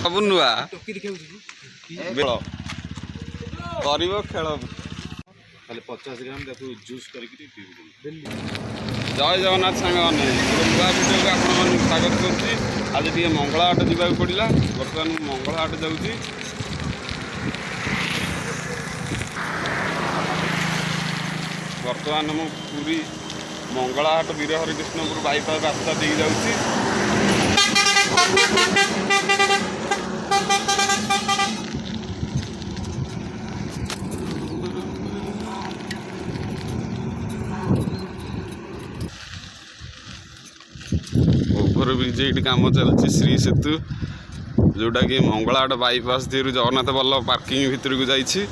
सब नुआ कर खेल 50 ग्राम जूस करके जय जगन्नाथ सांग मैंने नुआ भिडियो को आपण स्वागत करुँच। आज टे मंगला हाट जावाक पड़ा बर्तमान मंगला हाट जाऊँगी। बर्तमान मु पूरी मंगला हाट वीर हरिकृष्णपुर बाईपास रास्ता दे जाऊँगी। ओभर ब्रिज ये कम चलती श्री सेतु जोटा कि मंगलाहाट बाईपास दिहरु जगन्नाथ बल्लभ पार्किंग भितर को जाइछि।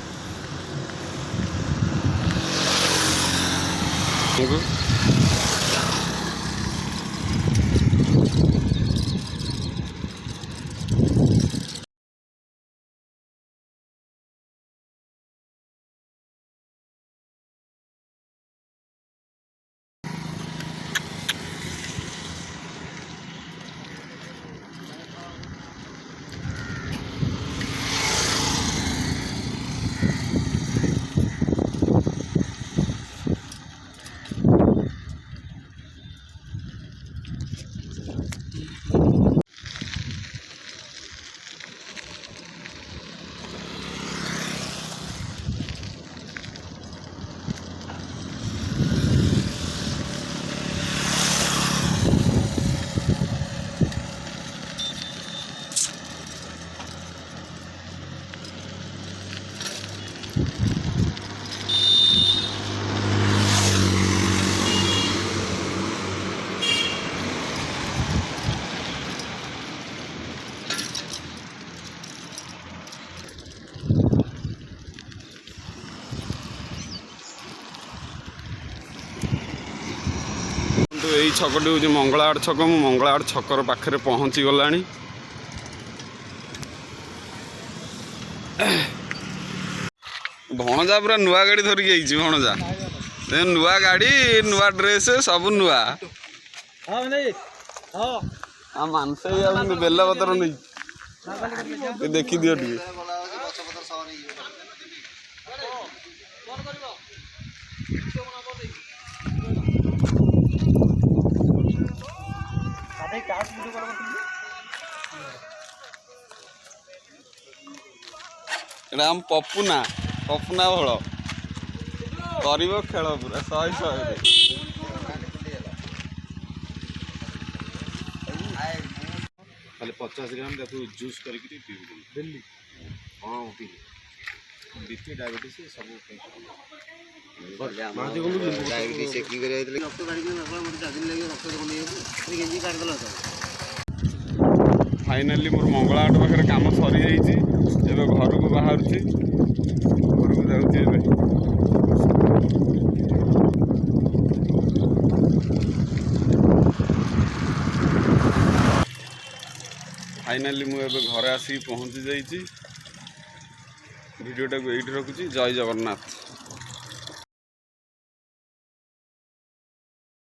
यही छकटी हूँ मंगलाहाट छक मु मंगलाहाट छकर पाखे पहुँची गला। भणजा पूरा नुआ गाड़ी धरिक आई भणजा नुआ गाड़ी नुआ ड्रेस सब नुआ मानस बेलपतर नहीं देखी दियो टे हम पपुना पपुना भल कर खेल पूरा 100 50 ग्राम जूस करके हाँ बीपी डायबिटीज सब फाइनाली मोर मंगलाहाट पाखे काम सरी जाइए। घर को बाहर घर को जाऊँगी। फाइनाली मुझे घर आसिक पहुँची जाइए। वीडियोटा को यही रखुची। जय जगन्नाथ।